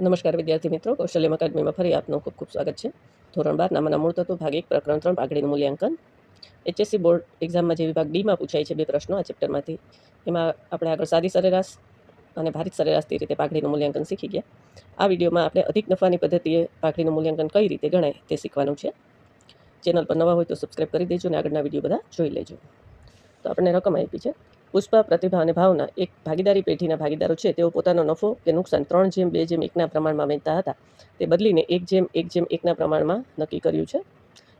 નમસ્કાર વિદ્યાર્થી મિત્રો, કૌશલ્યમ એકેડમીમાં ફરી આપનું ખૂબ ખૂબ સ્વાગત છે. ધોરણ 12 નામાંના મૂળ તત્વો ભાગ 1 પ્રકરણ 3 પાઘડીનું મૂલ્યાંકન. HSC બોર્ડ એક્ઝામમાં જે વિભાગ ડીમાં પૂછાય છે 2 પ્રશ્નો આ ચેપ્ટરમાંથી, એમાં આપણે આગળ સાદી સરેરાશ અને ભારિત સરેરાશથી રીતે પાઘડીનું મૂલ્યાંકન શીખી ગયા. આ વિડીયોમાં આપણે અધિક નફાની પદ્ધતિએ પાઘડીનું મૂલ્યાંકન કઈ રીતે ગણાય તે શીખવાનું છે. ચેનલ પર નવા હોય તો સબસ્ક્રાઈબ કરી દેજો અને આગળના વિડીયો બધા જોઈ લેજો. તો આપણને રકમ આપી છે. પુષ્પા, પ્રતિભા અને ભાવના એક ભાગીદારી પેઢીના ભાગીદારો છે. તેઓ પોતાનો નફો કે નુકસાન 3:2:1 પ્રમાણમાં વહેંચતા હતા. તે બદલીને 1:1:1 પ્રમાણમાં નક્કી કર્યું છે.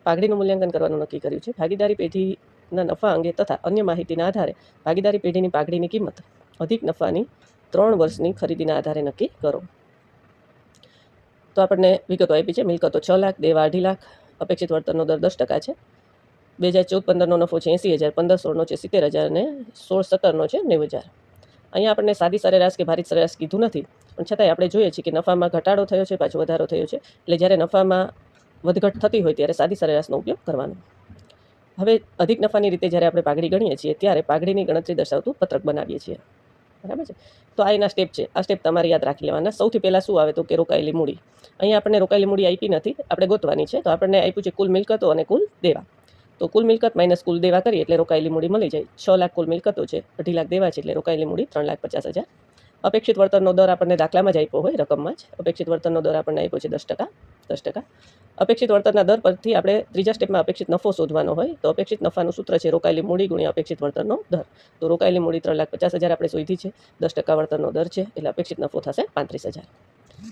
પાઘડીનું મૂલ્યાંકન કરવાનું નક્કી કર્યું છે. ભાગીદારી પેઢીના નફા અંગે તથા અન્ય માહિતીના આધારે ભાગીદારી પેઢીની પાઘડીની કિંમત અધિક નફાની 3 વર્ષની ખરીદીના આધારે નક્કી કરો. તો આપણને વિગતો આપી છે. મિલકતો 6 લાખ, દેવા 2.5 લાખ, અપેક્ષિત વળતરનો દર 10% છે. 2014-15નો નફો છે 80,000, 15-16નો છે 70,000 અને 16-17નો છે 90,000. અહીંયા આપણને સાદી સરેરાશ કે ભારિત સરેરાશ કીધું નથી, પણ છતાંય આપણે જોઈએ છીએ કે નફામાં ઘટાડો થયો છે, પાછો વધારો થયો છે. એટલે જ્યારે નફામાં વધઘટ થતી હોય ત્યારે સાદી સરેરાશનો ઉપયોગ કરવાનો. હવે અધિક નફાની રીતે જ્યારે આપણે પાઘડી ગણીએ છીએ ત્યારે પાઘડીની ગણતરી દર્શાવતું પત્રક બનાવીએ છીએ. બરાબર છે. તો આ એના સ્ટેપ છે. આ સ્ટેપ તમારે યાદ રાખી લેવાના. સૌથી પહેલાં શું આવે તો કે રોકાયેલી મૂડી. અહીંયા આપણને રોકાયેલી મૂડી આપી નથી, આપણે ગોતવાની છે. તો આપણને આપ્યું છે કુલ મિલકતો અને કુલ દેવા. તો કુલ મિલકત માઇનસ કુલ દેવા કરીએ એટલે રોકાયેલી મૂડી મળી જાય. 6 લાખ કુલ મિલકતો છે, 2.5 લાખ દેવા છે, એટલે રોકાયેલી મૂડી 3,50,000. અપેક્ષિત વળતરનો દર આપણને દાખલામાં જ આપ્યો હોય, રકમમાં જ. અપેક્ષિત વળતરનો દર આપણને આપ્યો છે 10%. અપેક્ષિત વળતરના દર પરથી આપણે ત્રીજા સ્ટેપમાં અપેક્ષિત નફો શોધવાનો હોય. તો અપેક્ષિત નફાનું સૂત્ર છે રોકાયેલી મૂડી ગુણ્યા અપેક્ષિત વળતરનો દર. તો રોકાયેલી મૂડી 3,50,000 આપણે શોધી છે, 10% વળતરનો દર છે, એટલે અપેક્ષિત નફો થશે 35,000.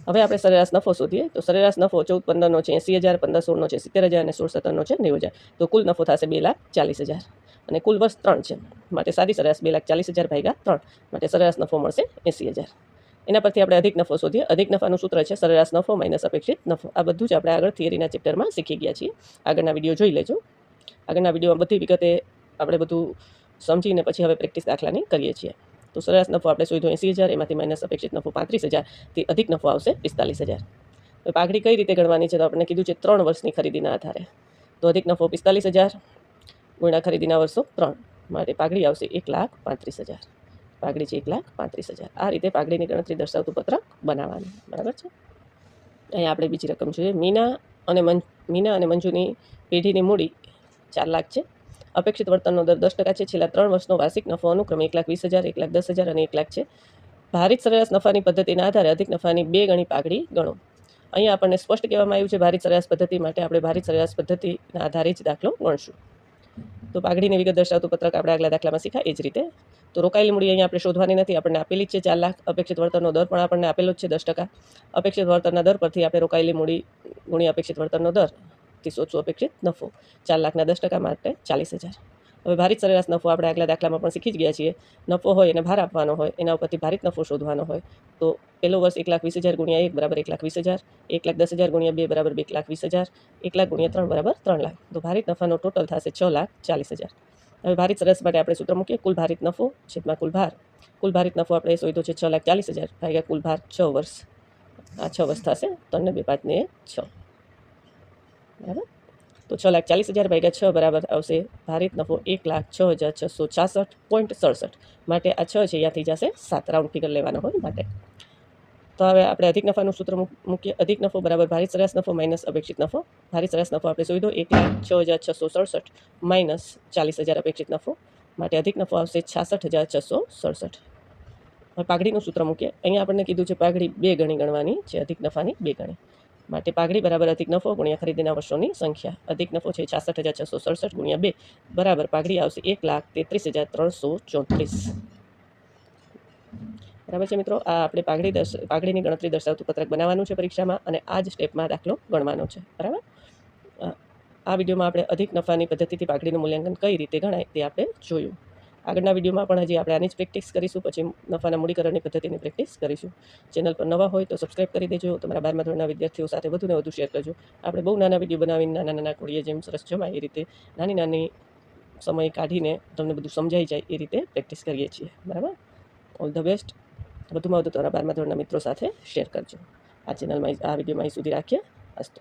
હવે આપણે સરેરાશ નફો શોધીએ. તો સરેરાશ નફો 14-15નો છે 80,000, 15-16નો છે 70,000 અને 16-17નો છે 90,000. તો કુલ નફો થશે 2,40,000 અને કુલ વર્ષ 3 છે, માટે સાદી સરેરાશ 2,40,000 ભાગ્યા 3, માટે સરેરાશ નફો મળશે 80,000. એના પરથી આપણે અધિક નફો શોધીએ. અધિક નફાનું સૂત્ર છે સરેરાશ નફો માઇનસ અપેક્ષિત નફો. આ બધું જ આપણે આગળ થિયરીના ચેપ્ટરમાં શીખી ગયા છીએ. આગળના વિડીયો જોઈ લેજો. આગળના વિડીયોમાં બધી વિગતે આપણે બધું સમજીને પછી હવે પ્રેક્ટિસ દાખલાની કરીએ છીએ. તો સરેરાશ નફો આપણે શોધ્યો 80,000, એમાંથી માઇનસ અપેક્ષિત નફો 35,000, થી અધિક નફો આવશે 45,000. તો પાઘડી કઈ રીતે ગણવાની છે તો આપણે કીધું છે 3 વર્ષની ખરીદીના આધારે. તો અધિક નફો 45,000 ગુણ્યા ખરીદીના વર્ષો 3, માટે પાઘડી આવશે 1,35,000. પાઘડી છે 1,35,000. આ રીતે પાઘડીની ગણતરી દર્શાવતું પત્રક બનાવવાનું. બરાબર છે. અહીંયા આપણે બીજી રકમ જોઈએ. મીના અને મંજુની પેઢીની મૂડી 4 લાખ છે. અપેક્ષિત વળતરનો દર 10% છે. છેલ્લા 3 વર્ષનો વાર્ષિક નફો અનુક્રમે 1,20,000, 1,10,000 અને 1 લાખ છે. ભારિત સરેરાશ નફાની પદ્ધતિના આધારે અધિક નફાની 2 ગણી પાઘડી ગણો. અહીંયા આપણને સ્પષ્ટ કહેવામાં આવ્યું છે ભારિત સરેરાશ પદ્ધતિ માટે આપણે ભારિત સરેરાશ પદ્ધતિના આધારે જ દાખલો ગણશું. તો પાઘડીની વિગત દર્શાવતું પત્રક આપણે આગલા દાખલામાં શીખ્યા એ જ રીતે. તો રોકાયેલી મૂડી અહીંયા આપણે શોધવાની નથી, આપણને આપેલી જ છે 4 લાખ. અપેક્ષિત વળતરનો દર પણ આપણને આપેલો જ છે 10%. અપેક્ષિત વળતરના દર પરથી આપણે રોકાયેલી મૂડી ગુણ્યા અપેક્ષિત વળતરનો દર થી શોધશું અપેક્ષિત નફો. 4 લાખના 10% માટે 40,000. હવે ભારિત સરેરાશ નફો આપણે આગલા દાખલામાં પણ શીખી જ ગયા છીએ. નફો હોય એને ભાર આપવાનો હોય, એના ઉપરથી ભારિત નફો શોધવાનો હોય. તો પહેલો વર્ષ 1,20,000 ગુણ્યા 1 બરાબર 1,20,000, 1,10,000 ગુણ્યા 2 બરાબર 2,20,000, 1 લાખ ગુણ્યા 3 બરાબર 3 લાખ. તો ભારિત નફાનો ટોટલ થશે 6,40,000. હવે ભારિત સરેરાશ માટે આપણે સૂત્ર મૂકીએ. કુલ ભારિત નફો છેદમાં કુલ ભાર. કુલ ભારિત નફો આપણે શોધ્યો છે 6,40,000 ભાગ્યા કુલ ભાર 6 વર્ષ. આ 6 વર્ષ થશે, 3 ને 2 5 ને 6. બરાબર. તો 6,40,000 ભાગ્યા 6 બરાબર આવશે ભારિત નફો 1,06,666.67. માટે આ 6 છે અહીંયાથી જશે 7, રાઉન્ડ ફિગર લેવાનો હોય માટે. તો હવે આપણે અધિક નફાનું સૂત્ર મૂકીએ. અધિક નફો બરાબર ભારિત સરેરાશ નફો માઇનસ અપેક્ષિત નફો. ભારિત સરેરાશ નફો આપણે શોધ્યો 1,06,667 માઇનસ 40,000 અપેક્ષિત નફો, માટે અધિક નફો આવશે 66,667. હવે પાઘડીનું સૂત્ર મૂકીએ. અહીંયા આપણને કીધું છે પાઘડી 2 ગણી ગણવાની છે, અધિક નફાની 2 ગણી. માટે પાઘડી બરાબર અધિક નફો ગુણ્યા ખરીદીના વર્ષોની સંખ્યા. અધિક નફો છે 66,667 ગુણ્યા 2 બરાબર પાઘડી આવશે 1,33,334. બરાબર છે મિત્રો. આ આપણે પાઘડીની ગણતરી દર્શાવતું પત્રક બનાવવાનું છે પરીક્ષામાં, અને આ જ સ્ટેપમાં દાખલો ગણવાનો છે. બરાબર. આ વિડીયોમાં આપણે અધિક નફાની પદ્ધતિથી પાઘડીનું મૂલ્યાંકન કઈ રીતે ગણાય તે આપણે જોયું. આગળના વિડીયોમાં પણ હજી આપણે આની જ પ્રેક્ટિસ કરીશું, પછી નફાના મૂડીકરણની પદ્ધતિની પ્રેક્ટિસ કરીશું. ચેનલ પર નવા હોય તો સબસ્ક્રાઈબ કરી દેજો. તમારા 12મા ધોરણના વિદ્યાર્થીઓ સાથે વધુને વધુ શેર કરજો. આપણે બહુ નાના વિડીયો બનાવીને નાના કોળીએ જેમ સરસ જમાય એ રીતે નાની સમય કાઢીને તમને બધું સમજાઈ જાય એ રીતે પ્રેક્ટિસ કરીએ છીએ. બરાબર. All the best. વધુમાં વધુ તમારા 12મા ધોરણના મિત્રો સાથે શેર કરજો. આ ચેનલમાં આ વિડીયોમાં અહીં સુધી રાખીએ. અસ્તુ.